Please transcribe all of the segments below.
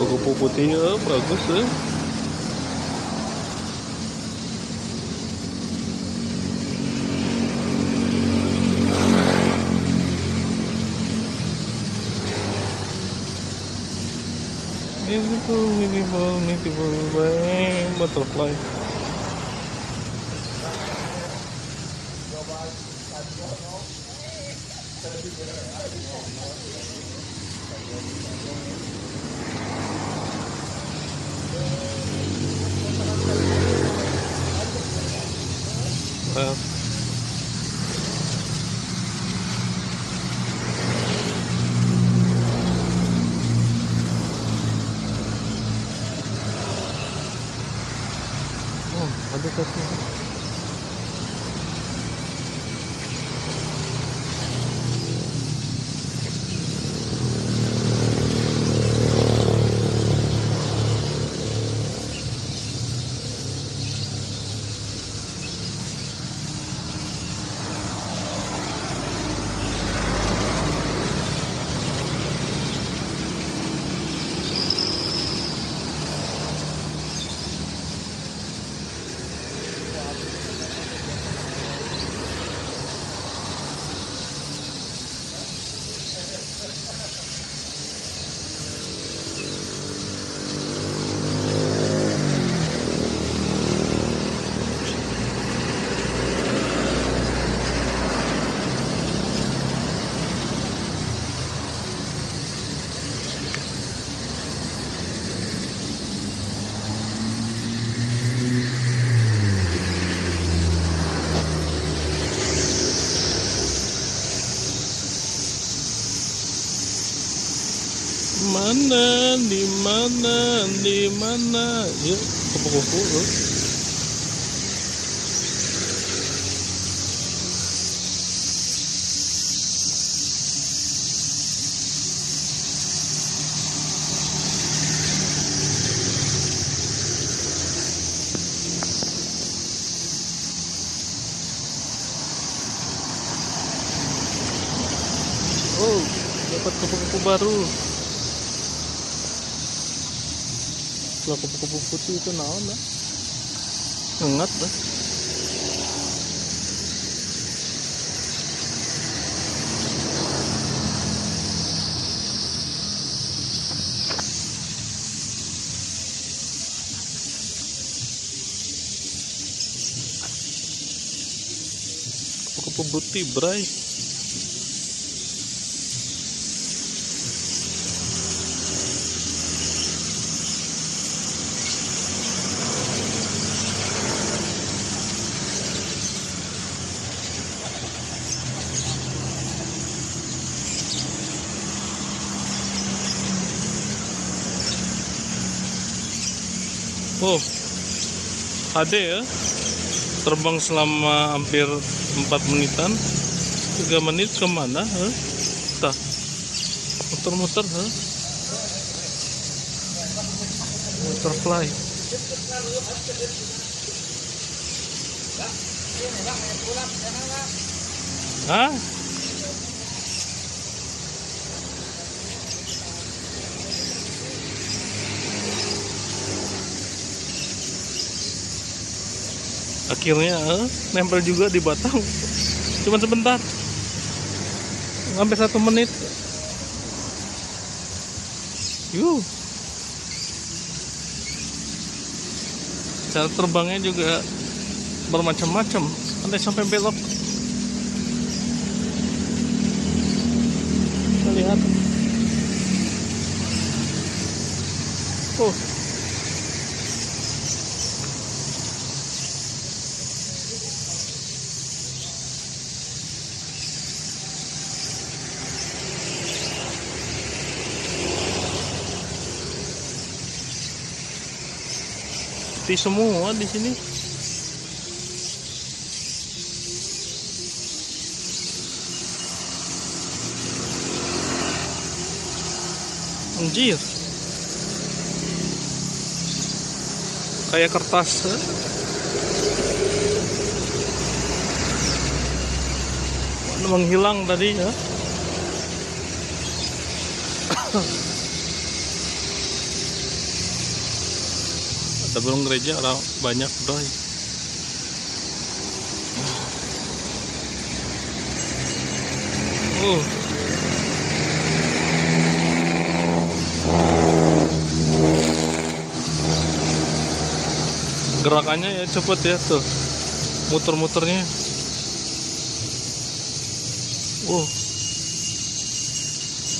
kupu-kupu putih ya, bagus ya. Beautiful butterfly. Ada satu. Di mana ya kupu-kupu. Oh, dapat kupu-kupu baru. Kupu-kupu putih itu naon lah, hangat lah. Kupu-kupu putih bray. Oh, ada ya, terbang selama hampir 4 menitan. 3 menit kemana? Tah, muter-muter, butterfly. Hah? Akhirnya nempel juga di batang. Cuman sebentar, hampir 1 menit. Cara terbangnya juga bermacam-macam, ada sampai belok. Kita lihat. Oh, semua di sini. Anjir, kayak kertas. Menghilang tadi ya. sebelum gereja orang banyak doi. Gerakannya ya cepet ya tuh, muter-muternya.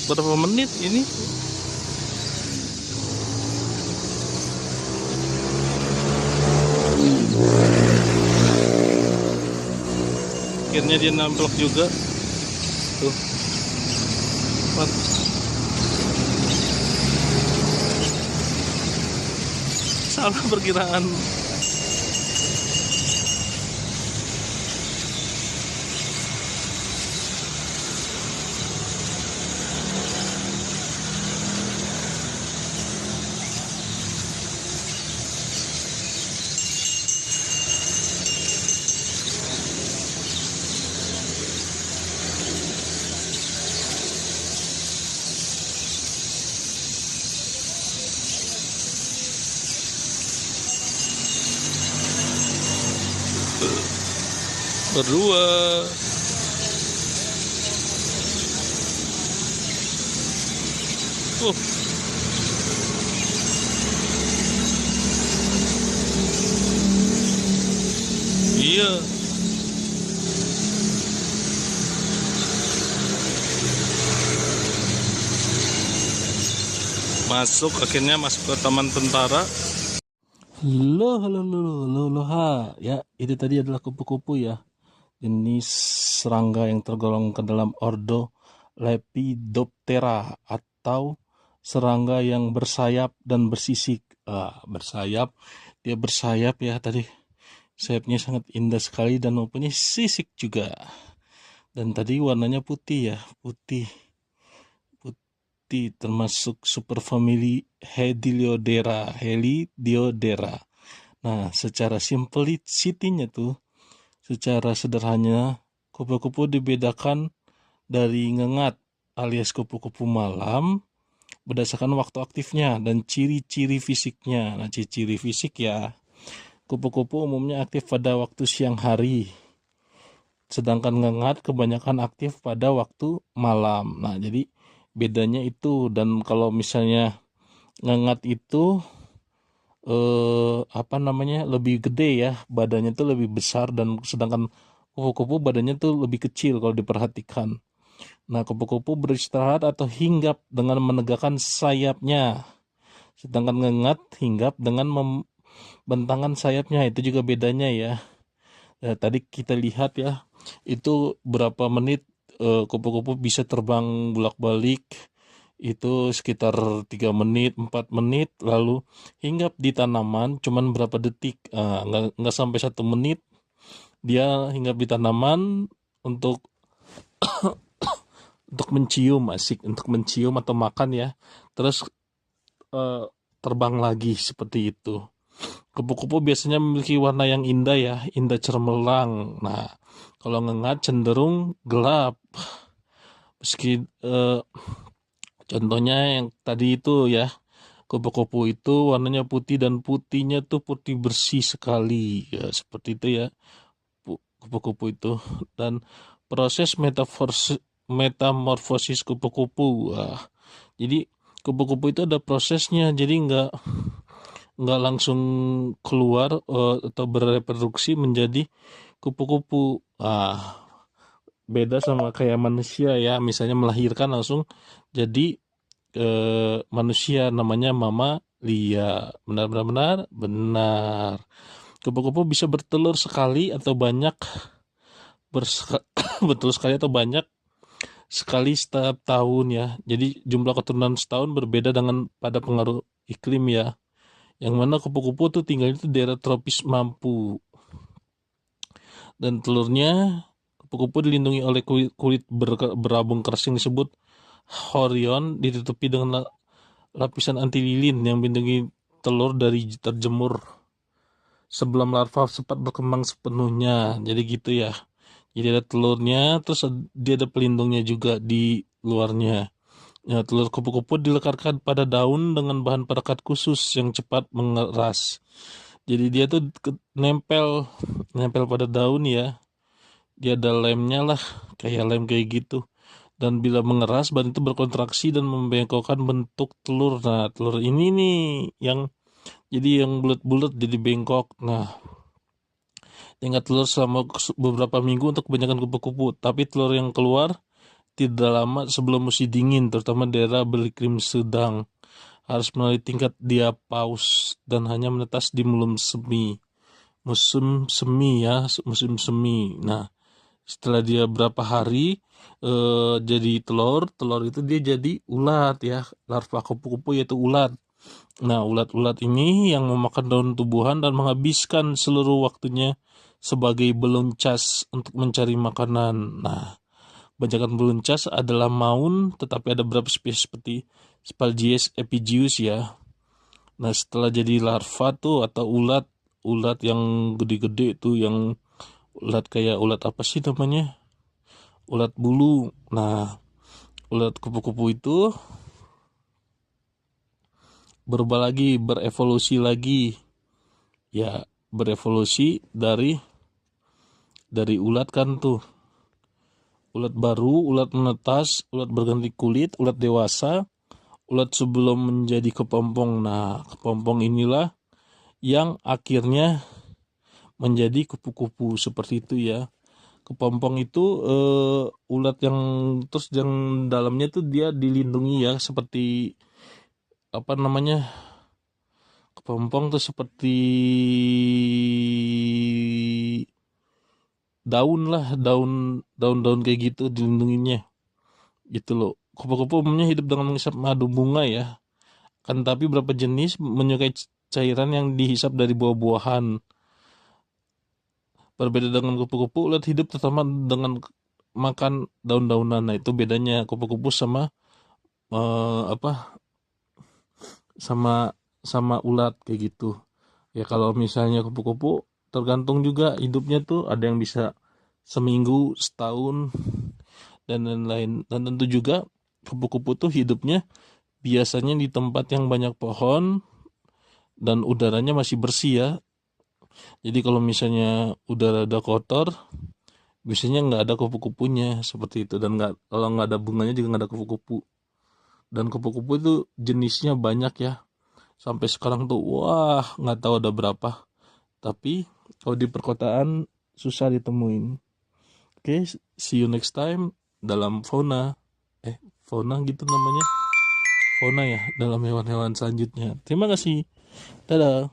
Berapa menit ini? Akhirnya dia nampak juga tuh. Salah perkiraan. Berdua. Iya. Akhirnya masuk ke taman tentara. Loh, ha. Ya, itu tadi adalah kupu-kupu ya. Jenis serangga yang tergolong ke dalam ordo Lepidoptera atau serangga yang bersayap dan bersisik. Bersayap, dia bersayap ya tadi. Sayapnya sangat indah sekali dan mempunyai sisik juga. Dan tadi warnanya putih ya, putih termasuk superfamili Helidiodera. Nah, secara simplicity-nya tuh, secara sederhana, kupu-kupu dibedakan dari ngengat alias kupu-kupu malam berdasarkan waktu aktifnya dan ciri-ciri fisiknya. Nah, ciri-ciri fisik ya, kupu-kupu umumnya aktif pada waktu siang hari, sedangkan ngengat kebanyakan aktif pada waktu malam. Nah, jadi bedanya itu. Dan kalau misalnya ngengat itu lebih gede ya, badannya tuh lebih besar, dan sedangkan kupu-kupu badannya tuh lebih kecil kalau diperhatikan. Nah, kupu-kupu beristirahat atau hinggap dengan menegakkan sayapnya, sedangkan ngengat hinggap dengan membentangkan sayapnya. Itu juga bedanya ya. Tadi kita lihat ya, itu berapa menit kupu-kupu bisa terbang bolak-balik, itu sekitar 3 menit, 4 menit, lalu hinggap di tanaman cuman berapa detik, nggak sampai 1 menit dia hinggap di tanaman untuk mencium, untuk mencium atau makan ya, terus terbang lagi seperti itu. Kupu-kupu biasanya memiliki warna yang indah ya, indah cemerlang. Nah, kalau ngengat cenderung gelap. Meski contohnya yang tadi itu ya, kupu-kupu itu warnanya putih dan putihnya tuh putih bersih sekali ya, seperti itu ya kupu-kupu itu. Dan proses metamorfosis kupu-kupu, jadi kupu-kupu itu ada prosesnya, jadi nggak langsung keluar atau bereproduksi menjadi kupu-kupu. Beda sama kayak manusia ya, misalnya melahirkan langsung jadi manusia, namanya mamalia. Benar. Kupu-kupu bisa bertelur sekali atau banyak betul sekali atau banyak sekali setiap tahun ya. Jadi jumlah keturunan setahun berbeda dengan pada pengaruh iklim ya, yang mana kupu-kupu tuh tinggal itu daerah tropis mampu. Dan telurnya, kupu-kupu dilindungi oleh kulit berabung keras yang disebut chorion, ditutupi dengan lapisan anti lilin yang melindungi telur dari terjemur sebelum larva sempat berkembang sepenuhnya. Jadi gitu ya. Jadi ada telurnya, terus dia ada pelindungnya juga di luarnya. Ya, telur kupu-kupu diletakkan pada daun dengan bahan perekat khusus yang cepat mengeras. Jadi dia tuh nempel nempel pada daun ya. Dia ada lemnya lah, kayak lem kayak gitu. Dan bila mengeras, bahan itu berkontraksi dan membengkokkan bentuk telur. Nah, telur ini nih yang jadi yang bulat-bulat jadi bengkok. Nah, tinggal telur selama beberapa minggu untuk kebanyakan kupu-kupu. Tapi telur yang keluar tidak lama sebelum musim dingin, terutama daerah beriklim sedang. Harus melalui tingkat diapaus dan hanya menetas di musim semi ya, musim semi. Nah, setelah dia berapa hari jadi telur itu dia jadi ulat ya, larva kupu-kupu yaitu ulat. Nah, ulat-ulat ini yang memakan daun tumbuhan dan menghabiskan seluruh waktunya sebagai beluncas untuk mencari makanan. Nah, banyakan beluncas adalah maun, tetapi ada beberapa spesies seperti Spalgies epigius ya. Nah, setelah jadi larva tuh atau ulat yang gede-gede tuh, yang ulat kayak ulat apa sih namanya? Ulat bulu. Nah, ulat kupu-kupu itu berubah lagi, berevolusi lagi. Ya, berevolusi dari ulat kan tuh. Ulat baru, ulat menetas, ulat berganti kulit, ulat dewasa, ulat sebelum menjadi kepompong. Nah, kepompong inilah yang akhirnya menjadi kupu-kupu seperti itu ya. Kepompong itu ulat yang terus yang dalamnya tuh dia dilindungi ya, seperti apa namanya, kepompong tuh seperti daun lah, daun-daun kayak gitu dilindunginya gitu loh. Kupu-kupu umumnya hidup dengan menghisap madu bunga ya, kan tapi beberapa jenis menyukai cairan yang dihisap dari buah-buahan. Berbeda dengan kupu-kupu, ulat hidup terutama dengan makan daun-daunan. Nah, itu bedanya kupu-kupu sama apa sama sama ulat kayak gitu. Ya kalau misalnya kupu-kupu tergantung juga hidupnya tuh, ada yang bisa seminggu, setahun dan lain-lain. Dan tentu juga kupu-kupu tuh hidupnya biasanya di tempat yang banyak pohon dan udaranya masih bersih ya. Jadi kalau misalnya udara ada kotor, biasanya nggak ada kupu-kupunya seperti itu. Dan nggak, kalau nggak ada bunganya juga nggak ada kupu-kupu. Dan kupu-kupu itu jenisnya banyak ya. Sampai sekarang tuh wah nggak tahu ada berapa. Tapi kalau di perkotaan susah ditemuin. Oke, see you next time dalam fauna gitu namanya. Fauna ya, dalam hewan-hewan selanjutnya. Terima kasih. Dadah.